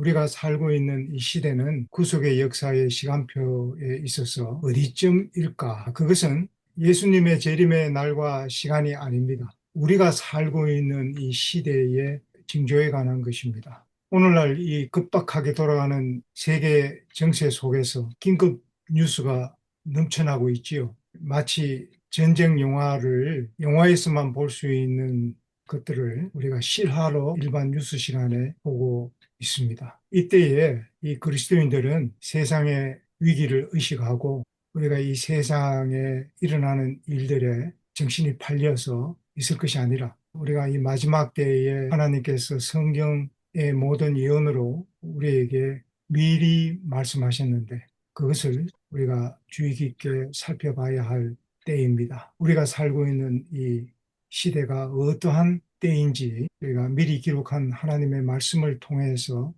우리가 살고 있는 이 시대는 구속의 역사의 시간표에 있어서 어디쯤일까? 그것은 예수님의 재림의 날과 시간이 아닙니다. 우리가 살고 있는 이 시대의 징조에 관한 것입니다. 오늘날 이 급박하게 돌아가는 세계 정세 속에서 긴급 뉴스가 넘쳐나고 있지요. 마치 전쟁 영화를 영화에서만 볼 수 있는 것들을 우리가 실화로 일반 뉴스 시간에 보고 있습니다. 이때에 이 그리스도인들은 세상의 위기를 의식하고 우리가 이 세상에 일어나는 일들에 정신이 팔려서 있을 것이 아니라 우리가 이 마지막 때에 하나님께서 성경의 모든 예언으로 우리에게 미리 말씀하셨는데 그것을 우리가 주의 깊게 살펴봐야 할 때입니다. 우리가 살고 있는 이 시대가 어떠한 때인지 우리가 미리 기록한 하나님의 말씀을 통해서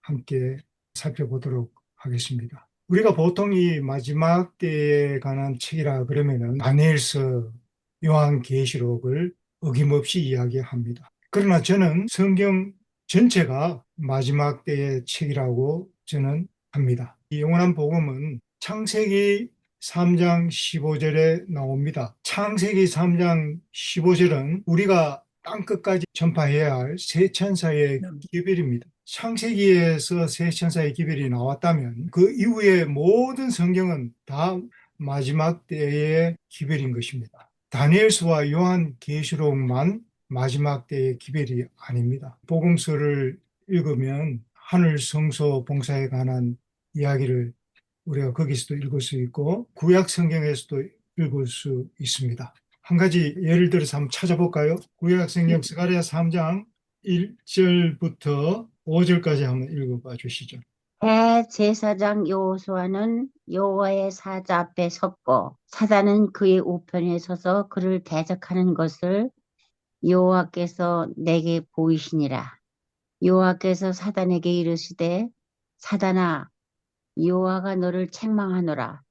함께 살펴보도록 하겠습니다. 우리가 보통 이 마지막 때에 관한 책이라 그러면은 다니엘서, 요한계시록을 어김없이 이야기합니다. 그러나 저는 성경 전체가 마지막 때의 책이라고 저는 합니다. 이 영원한 복음은 창세기 3장 15절에 나옵니다. 창세기 3장 15절은 우리가 땅끝까지 전파해야 할 새 천사의 기별입니다. 창세기에서 새 천사의 기별이 나왔다면 그 이후의 모든 성경은 다 마지막 때의 기별인 것입니다. 다니엘서와 요한계시록만 마지막 때의 기별이 아닙니다. 복음서를 읽으면 하늘 성소 봉사에 관한 이야기를 우리가 거기서도 읽을 수 있고 구약 성경에서도 읽을 수 있습니다. 한 가지 예를 들어서 한번 찾아볼까요? 구약 성경 스가랴 3장 1절부터 5절까지 한번 읽어봐 주시죠. 대제사장 여호수아는 여호와의 사자 앞에 섰고 사단은 그의 우편에 서서 그를 대적하는 것을 여호와께서 내게 보이시니라. 여호와께서 사단에게 이르시되 사단아 여호와가 너를 책망하노라.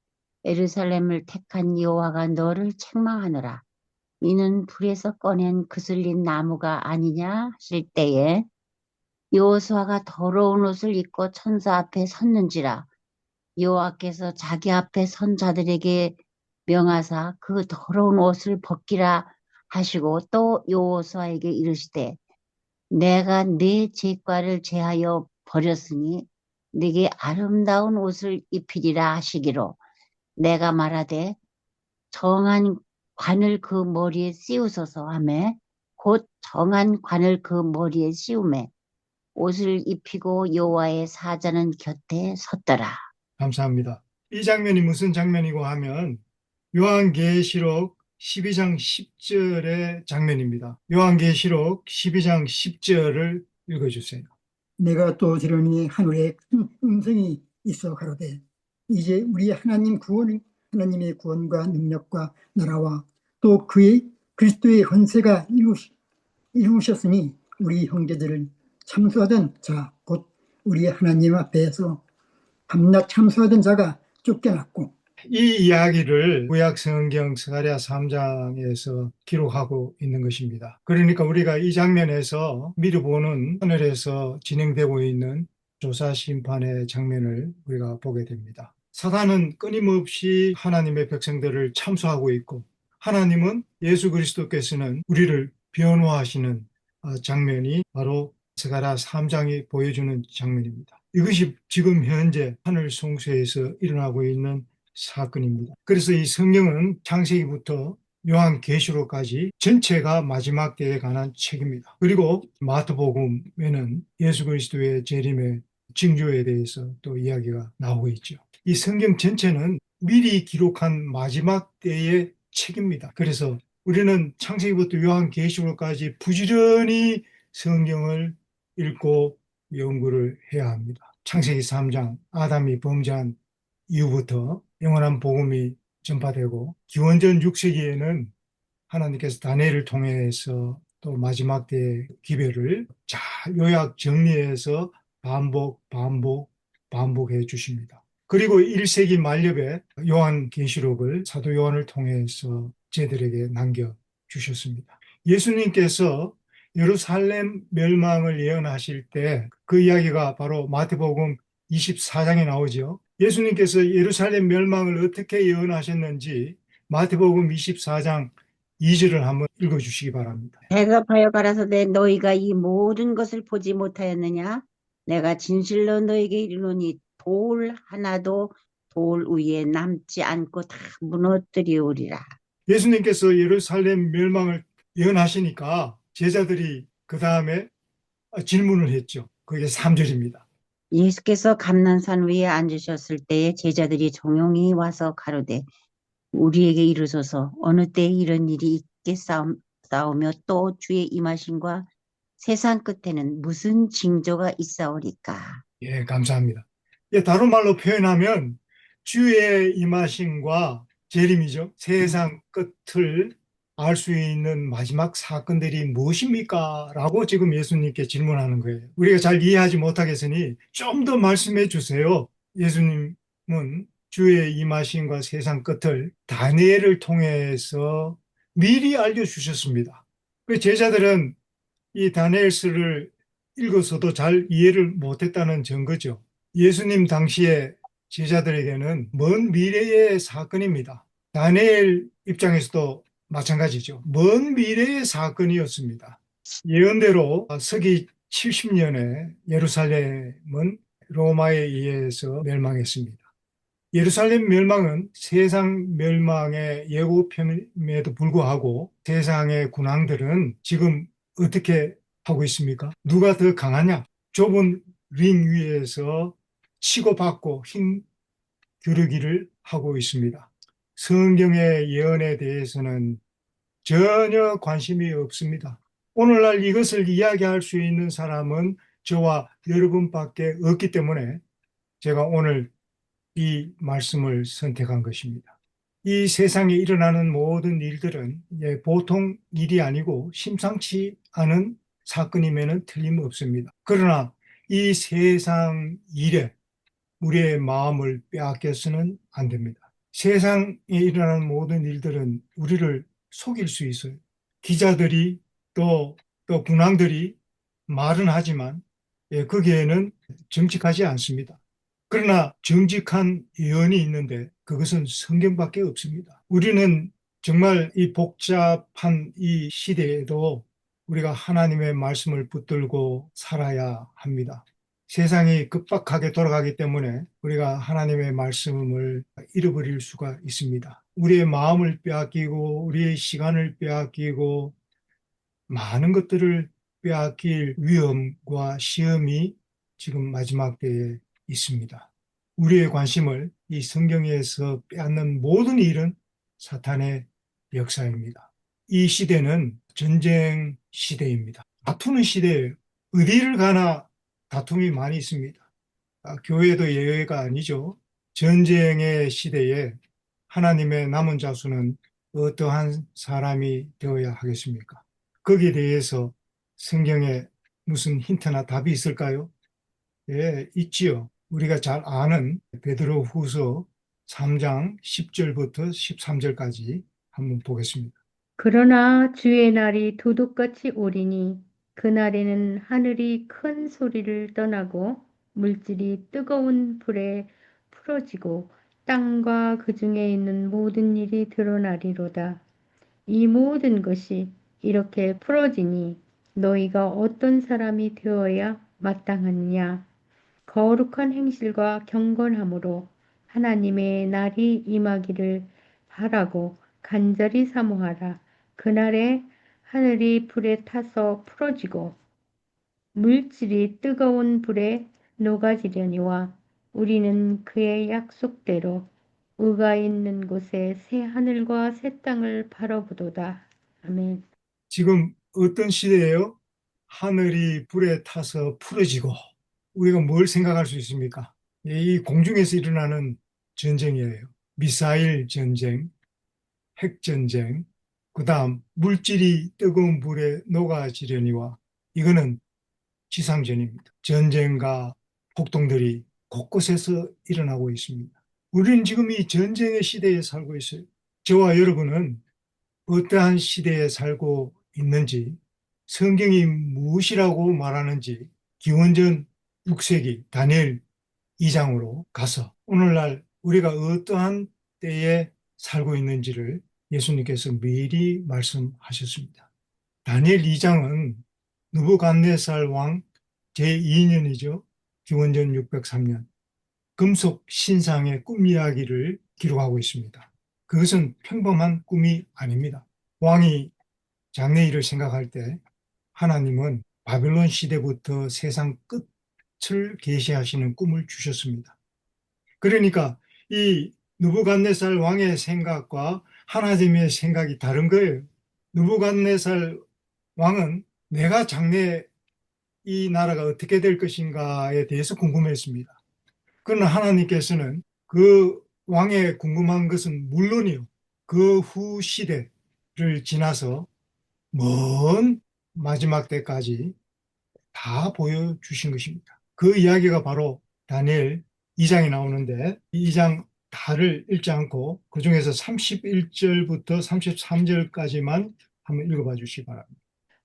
예루살렘을 택한 여호와가 너를 책망하노라. 이는 불에서 꺼낸 그슬린 나무가 아니냐 하실 때에 여호수아가 더러운 옷을 입고 천사 앞에 섰는지라. 여호와께서 자기 앞에 선 자들에게 명하사 그 더러운 옷을 벗기라 하시고 또 여호수아에게 이르시되 내가 네 죄과를 제하여 버렸으니 네게 아름다운 옷을 입히리라 하시기로 내가 말하되 정한 관을 그 머리에 씌우소서 하매 곧 정한 관을 그 머리에 씌우매 옷을 입히고 여호와의 사자는 곁에 섰더라. 감사합니다. 이 장면이 무슨 장면이고 하면 요한계시록 12장 10절의 장면입니다. 요한계시록 12장 10절을 읽어주세요. 내가 또 들으니 하늘에 큰 음성이 있어 가로되 이제 우리 하나님의 구원과 능력과 나라와 또 그의 그리스도의 헌세가 이루셨으니 우리 형제들을 참수하던 자 곧 우리 하나님 앞에서 밤낮 참수하던 자가 쫓겨났고. 이 이야기를 구약 성경 스가랴 3장에서 기록하고 있는 것입니다. 그러니까 우리가 이 장면에서 미리 보는 하늘에서 진행되고 있는 조사 심판의 장면을 우리가 보게 됩니다. 사단은 끊임없이 하나님의 백성들을 참수하고 있고 하나님은 예수 그리스도께서는 우리를 변호하시는 장면이 바로 스가랴 3장이 보여주는 장면입니다. 이것이 지금 현재 하늘 송수에서 일어나고 있는 사건입니다. 그래서 이 성경은 창세기부터 요한계시록까지 전체가 마지막 때에 관한 책입니다. 그리고 마태복음에는 예수 그리스도의 재림의 징조에 대해서 또 이야기가 나오고 있죠. 이 성경 전체는 미리 기록한 마지막 때의 책입니다. 그래서 우리는 창세기부터 요한계시록까지 부지런히 성경을 읽고 연구를 해야 합니다. 창세기 3장 아담이 범죄한 이후부터 영원한 복음이 전파되고 기원전 6세기에는 하나님께서 다니엘을 통해서 또 마지막 때의 기별을 잘 요약 정리해서 반복해 주십니다. 그리고 1세기 말엽에 요한계시록을 사도 요한을 통해서 저희들에게 남겨주셨습니다. 예수님께서 예루살렘 멸망을 예언하실 때 그 이야기가 바로 마태복음 24장에 나오죠. 예수님께서 예루살렘 멸망을 어떻게 예언하셨는지 마태복음 24장 2절을 한번 읽어주시기 바랍니다. 대답하여 가라사대 너희가 이 모든 것을 보지 못하였느냐? 내가 진실로 너희에게 이르노니 돌 하나도 돌 위에 남지 않고 다 무너뜨리우리라. 예수님께서 예루살렘 멸망을 예언하시니까 제자들이 그 다음에 질문을 했죠. 그게 3절입니다. 예수께서 감난산 위에 앉으셨을 때에 제자들이 종용이 와서 가로되 우리에게 이르소서 어느 때에 이런 일이 있게 싸우며 또 주의 임하심과 세상 끝에는 무슨 징조가 있사오리까. 예, 감사합니다. 예, 다른 말로 표현하면 주의 임하심과 재림이죠. 세상 끝을 알 수 있는 마지막 사건들이 무엇입니까? 라고 지금 예수님께 질문하는 거예요. 우리가 잘 이해하지 못하겠으니 좀 더 말씀해 주세요. 예수님은 주의 임하심과 세상 끝을 다니엘을 통해서 미리 알려주셨습니다. 그 제자들은 이 다니엘서를 읽어서도 잘 이해를 못했다는 증거죠. 예수님 당시에 제자들에게는 먼 미래의 사건입니다. 다니엘 입장에서도 마찬가지죠. 먼 미래의 사건이었습니다. 예언대로 서기 70년에 예루살렘은 로마에 의해서 멸망했습니다. 예루살렘 멸망은 세상 멸망의 예고편임에도 불구하고 세상의 군왕들은 지금 어떻게 하고 있습니까? 누가 더 강하냐? 좁은 링 위에서 치고받고 힘 겨루기를 하고 있습니다. 성경의 예언에 대해서는 전혀 관심이 없습니다. 오늘날 이것을 이야기할 수 있는 사람은 저와 여러분밖에 없기 때문에 제가 오늘 이 말씀을 선택한 것입니다. 이 세상에 일어나는 모든 일들은 보통 일이 아니고 심상치 않은 사건임에는 틀림없습니다. 그러나 이 세상 일에 우리의 마음을 빼앗겨서는 안 됩니다. 세상에 일어나는 모든 일들은 우리를 속일 수 있어요. 기자들이 또 군왕들이 말은 하지만 거기에는 정직하지 않습니다. 그러나 정직한 예언이 있는데 그것은 성경밖에 없습니다. 우리는 정말 이 복잡한 이 시대에도 우리가 하나님의 말씀을 붙들고 살아야 합니다. 세상이 급박하게 돌아가기 때문에 우리가 하나님의 말씀을 잃어버릴 수가 있습니다. 우리의 마음을 빼앗기고 우리의 시간을 빼앗기고 많은 것들을 빼앗길 위험과 시험이 지금 마지막 때에 있습니다. 우리의 관심을 이 성경에서 빼앗는 모든 일은 사탄의 역사입니다. 이 시대는 전쟁 시대입니다. 다투는 시대예요. 어디를 가나 다툼이 많이 있습니다. 교회도 예외가 아니죠. 전쟁의 시대에 하나님의 남은 자수는 어떠한 사람이 되어야 하겠습니까? 거기에 대해서 성경에 무슨 힌트나 답이 있을까요? 예, 있지요. 우리가 잘 아는 베드로후서 3장 10절부터 13절까지 한번 보겠습니다. 그러나 주의 날이 도둑같이 오리니 그날에는 하늘이 큰 소리를 떠나고 물질이 뜨거운 불에 풀어지고 땅과 그 중에 있는 모든 일이 드러나리로다. 이 모든 것이 이렇게 풀어지니 너희가 어떤 사람이 되어야 마땅하느냐. 거룩한 행실과 경건함으로 하나님의 날이 임하기를 바라고 간절히 사모하라. 그날에 하늘이 불에 타서 풀어지고 물질이 뜨거운 불에 녹아지려니와 우리는 그의 약속대로 의가 있는 곳에 새 하늘과 새 땅을 바라보도다. 아멘. 지금 어떤 시대예요? 하늘이 불에 타서 풀어지고 우리가 뭘 생각할 수 있습니까? 이 공중에서 일어나는 전쟁이에요. 미사일 전쟁, 핵전쟁, 그 다음 물질이 뜨거운 불에 녹아지려니와 이거는 지상전입니다. 전쟁과 폭동들이 곳곳에서 일어나고 있습니다. 우리는 지금 이 전쟁의 시대에 살고 있어요. 저와 여러분은 어떠한 시대에 살고 있는지 성경이 무엇이라고 말하는지 기원전 6세기 다니엘 2장으로 가서 오늘날 우리가 어떠한 때에 살고 있는지를 예수님께서 미리 말씀하셨습니다. 다니엘 2장은 느부갓네살 왕 제2년이죠. 기원전 603년. 금속 신상의 꿈 이야기를 기록하고 있습니다. 그것은 평범한 꿈이 아닙니다. 왕이 장래일을 생각할 때 하나님은 바벨론 시대부터 세상 끝을 계시하시는 꿈을 주셨습니다. 그러니까 이 느부갓네살 왕의 생각과 하나님의 생각이 다른 거예요. 느부갓네살 왕은 내가 장래 이 나라가 어떻게 될 것인가에 대해서 궁금했습니다. 그러나 하나님께서는 그 왕의 궁금한 것은 물론이요. 그 후 시대를 지나서 먼 마지막 때까지 다 보여주신 것입니다. 그 이야기가 바로 다니엘 2장에 나오는데 이 2장 다를 읽지 않고 그중에서 31절부터 33절까지만 한번 읽어봐 주시기 바랍니다.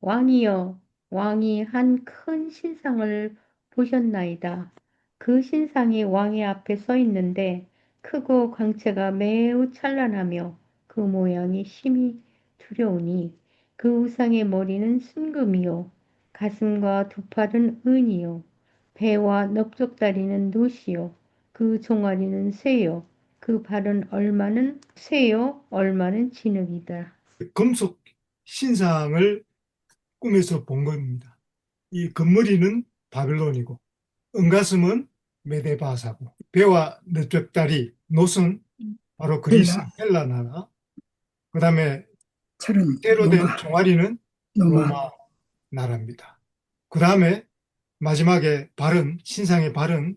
왕이여, 왕이 한 큰 신상을 보셨나이다. 그 신상이 왕의 앞에 서 있는데 크고 광채가 매우 찬란하며 그 모양이 심히 두려우니 그 우상의 머리는 순금이요 가슴과 두 팔은 은이요 배와 넓적다리는 놋이요 그 종아리는 쇠요 그 발은 얼마는 쇠요 얼마는 진흙이다. 금속 신상을 꿈에서 본 겁니다. 이 금머리는 바벨론이고 은가슴은 메데바사고 배와 넓적다리 노은 바로 그리스 헬라 나라 그 다음에 철은 때로 된 로마, 종아리는 로마, 로마 나라입니다. 그 다음에 마지막에 발은 신상의 발은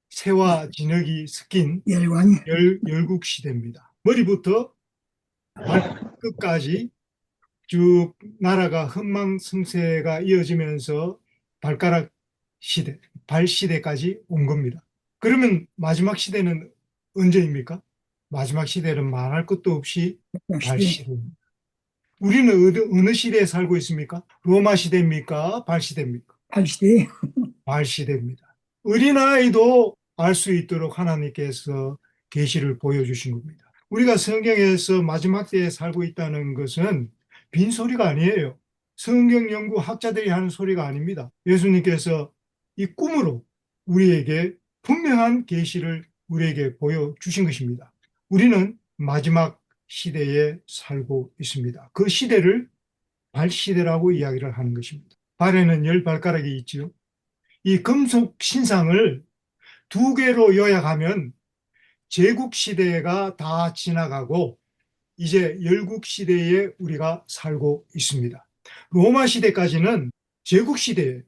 새와 진흙이 섞인 열왕이 열국 시대입니다. 머리부터 발끝까지 쭉 나라가 흥망성쇠가 이어지면서 발가락 시대, 발 시대까지 온 겁니다. 그러면 마지막 시대는 언제입니까? 마지막 시대는 말할 것도 없이 발 시대, 시대입니다. 우리는 어느 시대에 살고 있습니까? 로마 시대입니까? 발 시대입니까? 팔시대, 발 시대입니다. 어린아이도 알 수 있도록 하나님께서 계시를 보여주신 겁니다. 우리가 성경에서 마지막 때에 살고 있다는 것은 빈소리가 아니에요. 성경 연구 학자들이 하는 소리가 아닙니다. 예수님께서 이 꿈으로 우리에게 분명한 계시를 우리에게 보여주신 것입니다. 우리는 마지막 시대에 살고 있습니다. 그 시대를 발시대라고 이야기를 하는 것입니다. 발에는 열 발가락이 있지요. 이 금속 신상을 두 개로 요약하면 제국 시대가 다 지나가고 이제 열국 시대에 우리가 살고 있습니다. 로마 시대까지는 제국 시대에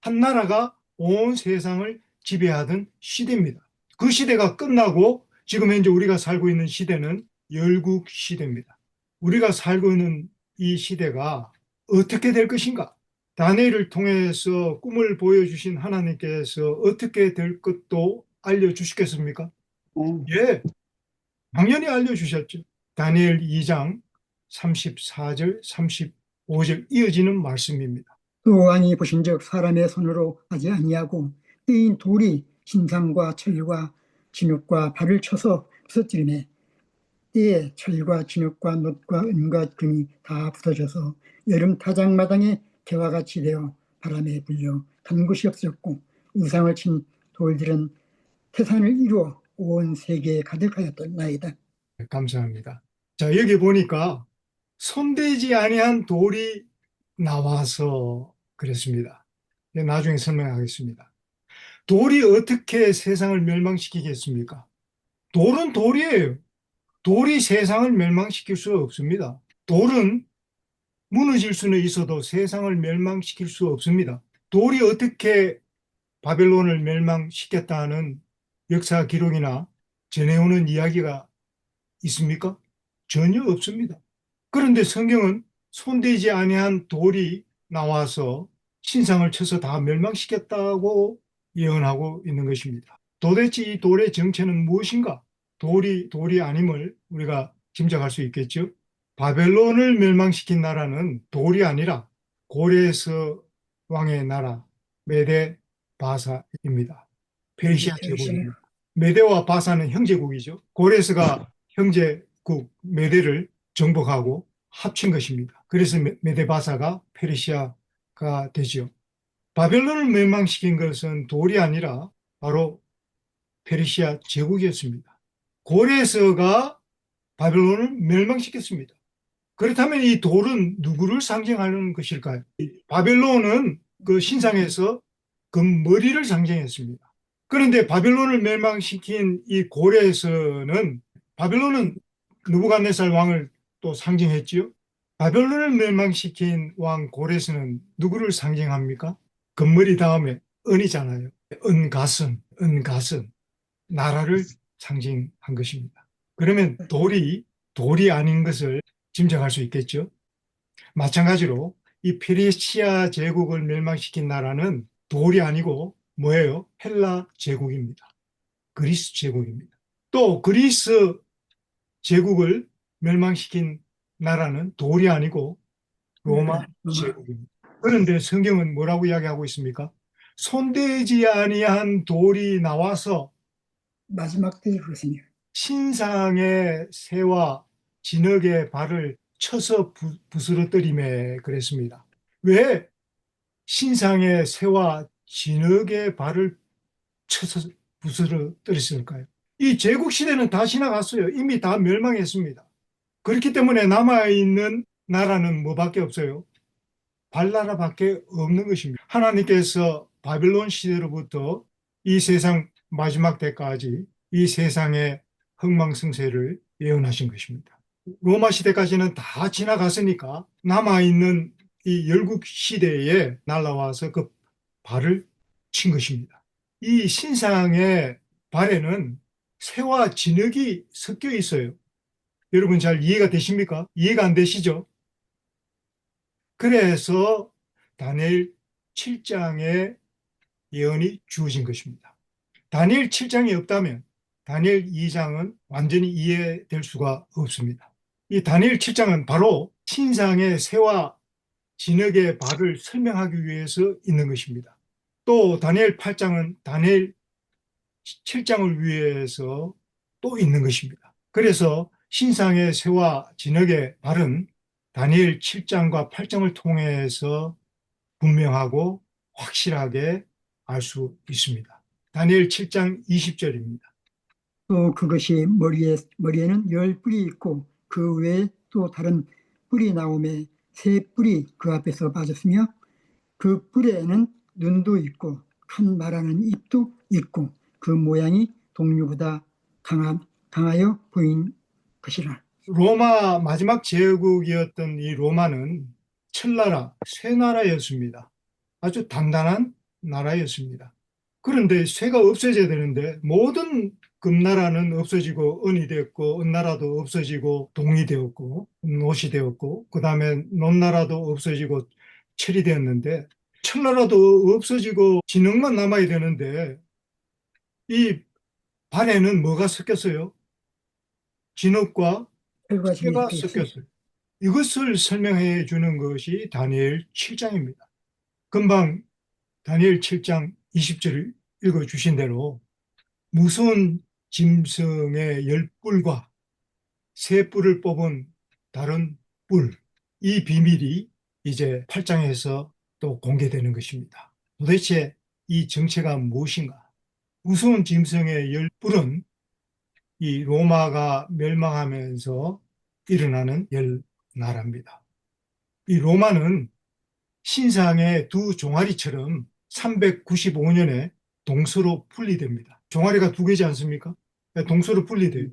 한 나라가 온 세상을 지배하던 시대입니다. 그 시대가 끝나고 지금 현재 우리가 살고 있는 시대는 열국 시대입니다. 우리가 살고 있는 이 시대가 어떻게 될 것인가? 다니엘을 통해서 꿈을 보여주신 하나님께서 어떻게 될 것도 알려주시겠습니까? 예, 당연히 알려주셨죠. 다니엘 2장 34절, 35절 이어지는 말씀입니다. 또 왕이 보신즉 사람의 손으로 하지 아니하고 떼인 돌이 신상과 철과 진흙과 발을 쳐서 부서뜨리매 때에 철과 진흙과 놋과 은과 금이 다 부서져서 여름 타작마당에 개와 같이 되어 바람에 불려 단 곳이 없었고 우상을 친 돌들은 태산을 이루어 온 세계에 가득하였나이다. 감사합니다. 자, 여기 보니까 손대지 아니한 돌이 나와서 그랬습니다. 나중에 설명하겠습니다. 돌이 어떻게 세상을 멸망시키겠습니까? 돌은 돌이에요. 돌이 세상을 멸망시킬 수 없습니다. 돌은 무너질 수는 있어도 세상을 멸망시킬 수 없습니다. 돌이 어떻게 바벨론을 멸망시켰다는 역사 기록이나 전해오는 이야기가 있습니까? 전혀 없습니다. 그런데 성경은 손대지 아니한 돌이 나와서 신상을 쳐서 다 멸망시켰다고 예언하고 있는 것입니다. 도대체 이 돌의 정체는 무엇인가? 돌이 아님을 우리가 짐작할 수 있겠죠. 바벨론을 멸망시킨 나라는 돌이 아니라 고레스 왕의 나라 메데 바사입니다. 페르시아 제국입니다. 메데와 바사는 형제국이죠. 고레스가 형제국 메데를 정복하고 합친 것입니다. 그래서 메데 바사가 페르시아가 되죠. 바벨론을 멸망시킨 것은 돌이 아니라 바로 페르시아 제국이었습니다. 고레스가 바벨론을 멸망시켰습니다. 그렇다면 이 돌은 누구를 상징하는 것일까요? 바벨론은 그 신상에서 그 머리를 상징했습니다. 그런데 바벨론을 멸망시킨 이 고레스는 바벨론은 느부갓네살 왕을 또 상징했지요. 바벨론을 멸망시킨 왕 고레스는 누구를 상징합니까? 금머리 다음에 은이잖아요. 은가슴, 나라를 상징한 것입니다. 그러면 돌이 아닌 것을 짐작할 수 있겠죠. 마찬가지로 이 페르시아 제국을 멸망시킨 나라는 돌이 아니고 뭐예요? 헬라 제국입니다. 그리스 제국입니다. 또 그리스 제국을 멸망시킨 나라는 돌이 아니고 로마 제국입니다. 그런데 성경은 뭐라고 이야기하고 있습니까? 손대지 아니한 돌이 나와서 마지막 때에 그렇습니다. 신상의 새와 진흙의 발을 쳐서 부스러뜨림에 그랬습니다. 왜 신상의 새와 진흙의 발을 쳐서 부스러뜨렸을까요? 이 제국시대는 다 지나갔어요. 이미 다 멸망했습니다. 그렇기 때문에 남아있는 나라는 뭐밖에 없어요? 발나라밖에 없는 것입니다. 하나님께서 바빌론 시대로부터 이 세상 마지막 때까지 이 세상의 흥망성쇠를 예언하신 것입니다. 로마 시대까지는 다 지나갔으니까 남아있는 이 열국 시대에 날라와서 그 발을 친 것입니다. 이 신상의 발에는 새와 진흙이 섞여 있어요. 여러분 잘 이해가 되십니까? 이해가 안 되시죠? 그래서 다니엘 7장의 예언이 주어진 것입니다. 다니엘 7장이 없다면 다니엘 2장은 완전히 이해될 수가 없습니다. 이 다니엘 7장은 바로 신상의 새와 진흙의 발을 설명하기 위해서 있는 것입니다. 또 다니엘 8장은 다니엘 7장을 위해서 또 있는 것입니다. 그래서 신상의 새와 진흙의 발은 다니엘 7장과 8장을 통해서 분명하고 확실하게 알 수 있습니다. 다니엘 7장 20절입니다. 또 그것이 머리에는 10뿔이 있고 그 외에 또 다른 뿔이 나오매 3뿔이 그 앞에서 빠졌으며 그 뿔에는 눈도 있고 큰 말하는 입도 있고 그 모양이 동류보다 강하여 보인 것이라. 로마 마지막 제국이었던 이 로마는 철나라, 쇠나라였습니다. 아주 단단한 나라였습니다. 그런데 쇠가 없어져야 되는데 모든 금나라는 없어지고 은이 되었고 은나라도 없어지고 동이 되었고 노이 되었고 그 다음에 논나라도 없어지고 철이 되었는데 철나라도 없어지고 진흙만 남아야 되는데 이 발에는 뭐가 섞였어요? 진흙과 쇠가 섞였어요. 이것을 설명해 주는 것이 다니엘 7장입니다. 금방 다니엘 7장 20절을 읽어주신 대로 무서운 짐승의 10뿔과 3뿔을 뽑은 다른 뿔, 이 비밀이 이제 8장에서 또 공개되는 것입니다. 도대체 이 정체가 무엇인가? 무서운 짐승의 10뿔은 이 로마가 멸망하면서 일어나는 10나라입니다. 이 로마는 신상의 두 종아리처럼 395년에 동서로 분리됩니다. 종아리가 2개지 않습니까? 동서로 분리돼요.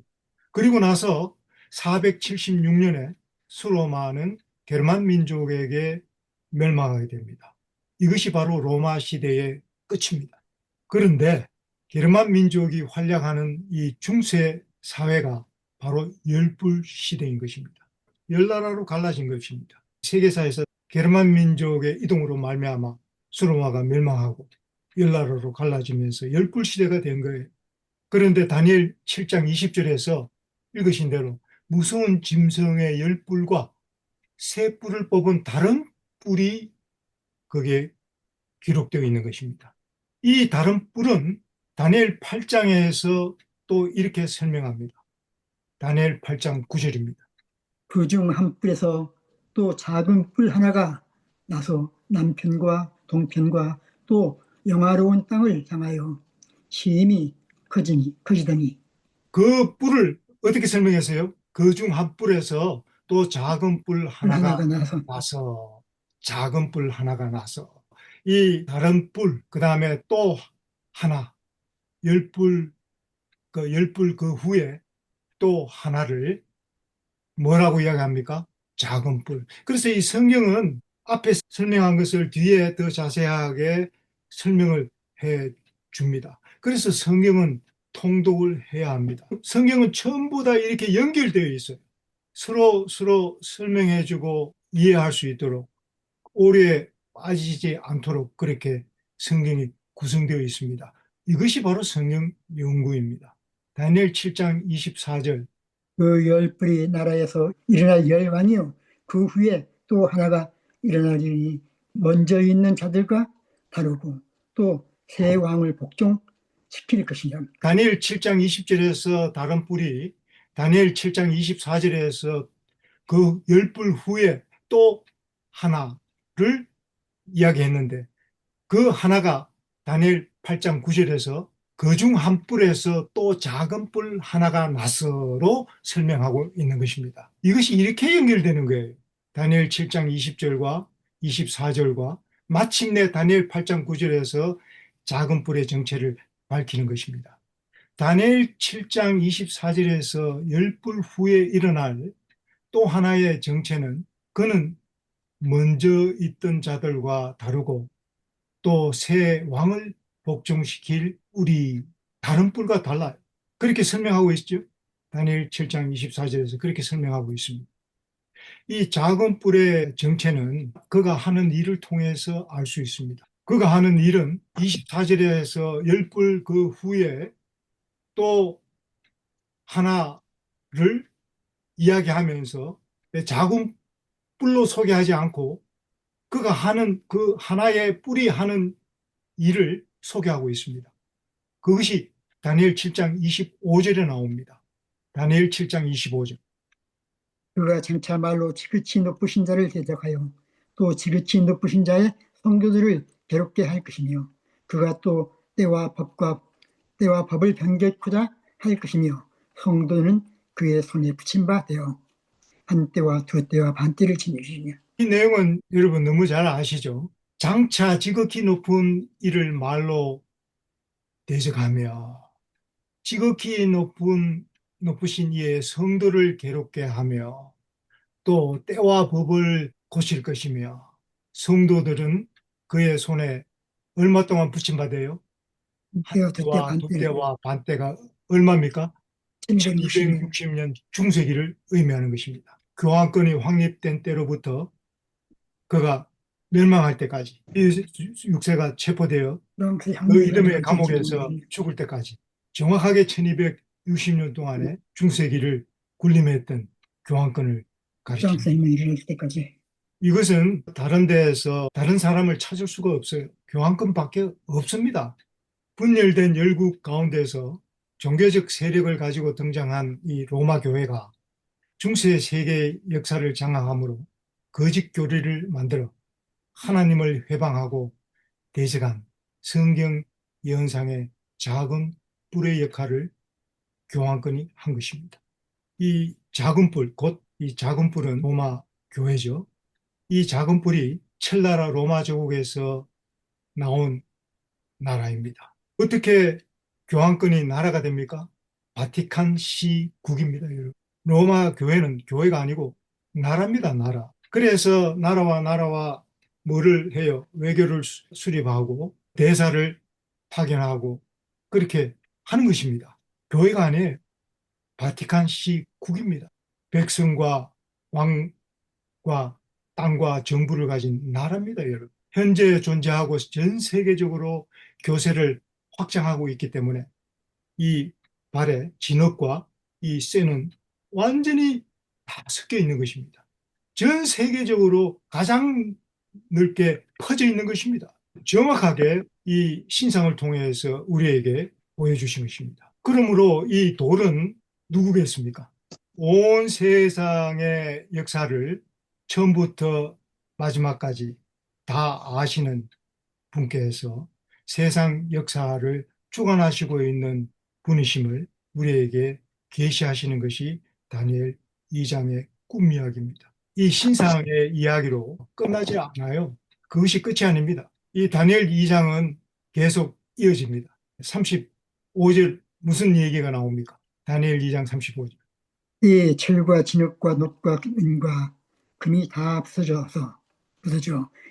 그리고 나서 476년에 수로마는 게르만 민족에게 멸망하게 됩니다. 이것이 바로 로마 시대의 끝입니다. 그런데 게르만 민족이 활약하는 이 중세 사회가 바로 열불 시대인 것입니다. 10나라로 갈라진 것입니다. 세계사에서 게르만 민족의 이동으로 말미암아 수로마가 멸망하고 10나라로 갈라지면서 열불 시대가 된 거예요. 그런데 다니엘 7장 20절에서 읽으신 대로 무서운 짐승의 10뿔과 3뿔을 뽑은 다른 뿔이 거기에 기록되어 있는 것입니다. 이 다른 뿔은 다니엘 8장에서 또 이렇게 설명합니다. 다니엘 8장 9절입니다. 그 중 한 뿔에서 또 작은 뿔 하나가 나서 남편과 동편과 또 영화로운 땅을 향하여 심히 커지더니 그 뿔을 어떻게 설명했어요? 그 중 한 뿔에서 또 작은 뿔 뿔 하나가 하나가 나서 나서, 작은 뿔 하나가 나서, 이 다른 뿔, 그 다음에 또 하나, 열 뿔, 열 뿔 그 후에 또 하나를 뭐라고 이야기합니까? 작은 뿔. 그래서 이 성경은 앞에 설명한 것을 뒤에 더 자세하게 설명을 해 줍니다. 그래서 성경은 통독을 해야 합니다. 성경은 전부 다 이렇게 연결되어 있어요. 서로 설명해 주고 이해할 수 있도록 오류에 빠지지 않도록 그렇게 성경이 구성되어 있습니다. 이것이 바로 성경 연구입니다. 다니엘 7장 24절. 그 열 뿔이 나라에서 일어날 열왕이요 그 후에 또 하나가 일어나리니 먼저 있는 자들과 다르고 또 새 왕을 복종시킬 것이냐. 다니엘 7장 20절에서 다른 뿔이 다니엘 7장 24절에서 그 열 뿔 후에 또 하나를 이야기했는데 그 하나가 다니엘 8장 9절에서 그 중 한 뿔에서 또 작은 뿔 하나가 나서로 설명하고 있는 것입니다. 이것이 이렇게 연결되는 거예요. 다니엘 7장 20절과 24절과 마침내 다니엘 8장 9절에서 작은 뿔의 정체를 밝히는 것입니다. 다니엘 7장 24절에서 열 뿔 후에 일어날 또 하나의 정체는 그는 먼저 있던 자들과 다르고 또 새 왕을 복종시킬 우리 다른 뿔과 달라요. 그렇게 설명하고 있죠. 다니엘 7장 24절에서 그렇게 설명하고 있습니다. 이 작은 뿔의 정체는 그가 하는 일을 통해서 알 수 있습니다. 그가 하는 일은 24절에서 열 뿔 그 후에 또 하나를 이야기하면서 작은 뿔로 소개하지 않고 그가 하는 그 하나의 뿔이 하는 일을 소개하고 있습니다. 그것이 다니엘 7장 25절에 나옵니다. 다니엘 7장 25절. 그가 장차 말로 지극히 높으신 자를 대적하여 또 지극히 높으신 자의 성도들을 괴롭게 할 것이며 그가 또 때와 법을 변개코자 할 것이며 성도는 그의 손에 붙임 바 되어 한 때와 두 때와 반 때를 지니시며. 이 내용은 여러분 너무 잘 아시죠? 장차 지극히 높은 이를 말로 대적하며 지극히 높으신 이의 성도를 괴롭게 하며 또 때와 법을 고칠 것이며 성도들은 그의 손에 얼마 동안 붙임받아요? 한 때와 두 때, 때와 반 두 때를 때와 반 때가 얼마입니까? 1260년 1260년 중세기를 의미하는 것입니다. 교황권이 확립된 때로부터 그가 멸망할 때까지 이 육세가 체포되어 그럼 그 그 향년이 이름의 언제까지 감옥에서 죽을 때까지 정확하게 1260년 동안의 중세기를 군림했던 교황권을 가리킵니다. 프랑스에 이르를 때까지. 이것은 다른 데에서 다른 사람을 찾을 수가 없어요. 교황권밖에 없습니다. 분열된 열국 가운데서 종교적 세력을 가지고 등장한 이 로마 교회가 중세 세계의 역사를 장악함으로 거짓 교리를 만들어 하나님을 회방하고 대적한 성경 예언상의 작은 뿔의 역할을 교황권이 한 것입니다. 이 작은 뿔, 곧 이 작은 뿔은 로마 교회죠. 이 작은 뿔이 첼나라 로마 제국에서 나온 나라입니다. 어떻게 교황권이 나라가 됩니까? 바티칸 시국입니다, 여러분. 로마 교회는 교회가 아니고 나라입니다, 나라. 그래서 나라와 뭐를 해요? 외교를 수립하고 대사를 파견하고 그렇게 하는 것입니다. 교회가 아니에요. 바티칸 시국입니다. 백성과 왕과 땅과 정부를 가진 나라입니다, 여러분. 현재 존재하고 전 세계적으로 교세를 확장하고 있기 때문에 이 발에 진흙과 이 쇠는 완전히 다 섞여 있는 것입니다. 전 세계적으로 가장 넓게 퍼져 있는 것입니다. 정확하게 이 신상을 통해서 우리에게 보여주신 것입니다. 그러므로 이 돌은 누구겠습니까? 온 세상의 역사를 처음부터 마지막까지 다 아시는 분께서 세상 역사를 주관하시고 있는 분이심을 우리에게 계시하시는 것이 다니엘 2장의 꿈 이야기입니다. 이 신상의 이야기로 끝나지 않아요. 그것이 끝이 아닙니다. 이 다니엘 2장은 계속 이어집니다. 35절 무슨 얘기가 나옵니까? 다니엘 2장 35절. 이 철과 진흙과 놋과 은과 금이 다 부서져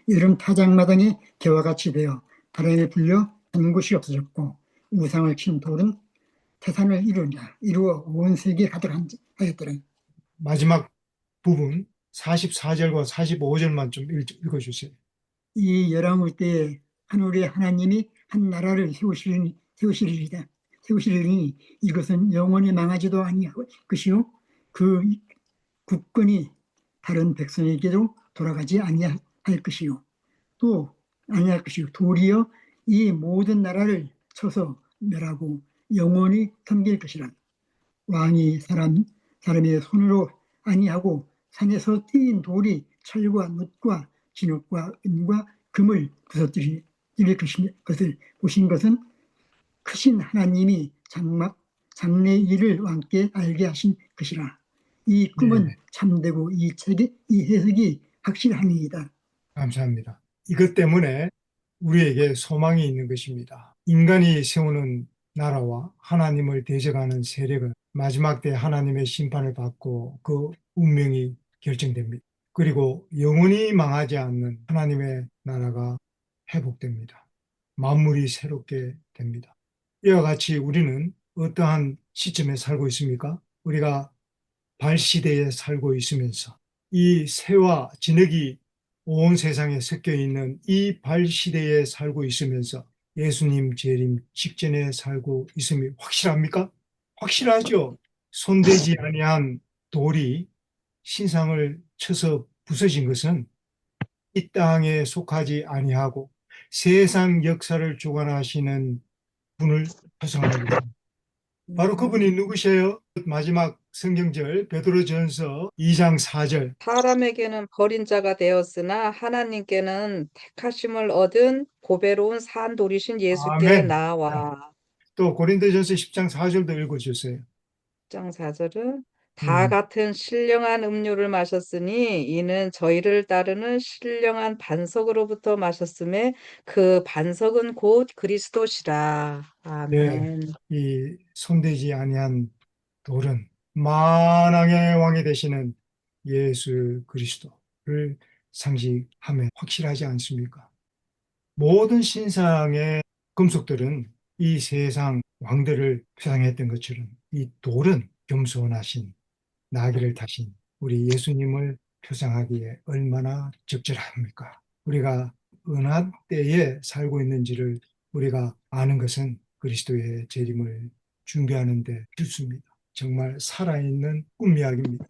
여름 타작마당에 개와 같이 되어 바람에 불려 한 곳이 없어졌고 우상을 친 돌은 태산을 이루어 온 세계에 가득하였더라. 마지막 부분 44절과 45절만 좀 읽어주세요. 이 열왕의 때에 하늘의 하나님이 한 나라를 세우시리니 이것은 영원히 망하지도 아니할 것이요 그 국권이 다른 백성에게도 돌아가지 아니할 것이요 또 아니할 것이요 도리어 이 모든 나라를 쳐서 멸하고 영원히 섬길 것이라. 왕이 사람의 손으로 아니하고 산에서 쌓인 돌이 철과 놋과 진흙과 은과 금을 부서뜨릴 것을 보신 것은 크신 하나님이 장래 일을 왕께 알게 하신 것이라. 이 꿈은 네, 참되고 이 해석이 확실하니이다. 감사합니다. 이것 때문에 우리에게 소망이 있는 것입니다. 인간이 세우는 나라와 하나님을 대적하는 세력은 마지막 때 하나님의 심판을 받고 그 운명이 결정됩니다. 그리고 영원히 망하지 않는 하나님의 나라가 회복됩니다. 만물이 새롭게 됩니다. 이와 같이 우리는 어떠한 시점에 살고 있습니까? 우리가 발시대에 살고 있으면서 이 새와 진흙이 온 세상에 섞여 있는 이 발시대에 살고 있으면서 예수님 재림 직전에 살고 있음이 확실합니까? 확실하죠. 손대지 아니한 돌이 신상을 쳐서 부서진 것은 이 땅에 속하지 아니하고 세상 역사를 주관하시는 분을 표상하는 것입니다. 바로 그분이 누구세요? 마지막 성경절 베드로전서 2장 4절. 사람에게는 버린 자가 되었으나 하나님께는 택하심을 얻은 보배로운 산돌이신 예수께 아멘. 나와. 또 고린도전서 10장 4절도 읽어주세요. 1장 4절은 다 같은 신령한 음료를 마셨으니 이는 저희를 따르는 신령한 반석으로부터 마셨음에 그 반석은 곧 그리스도시라. 네, 아멘. 이 손대지 아니한 돌은 만왕의 왕이 되시는 예수 그리스도를 상징하며 확실하지 않습니까? 모든 신상의 금속들은 이 세상 왕들을 표상했던 것처럼 이 돌은 겸손하신 나귀를 타신 우리 예수님을 표상하기에 얼마나 적절합니까? 우리가 은한 때에 살고 있는지를 우리가 아는 것은 그리스도의 재림을 준비하는 데 필수입니다. 정말 살아있는 꿈 이야기입니다.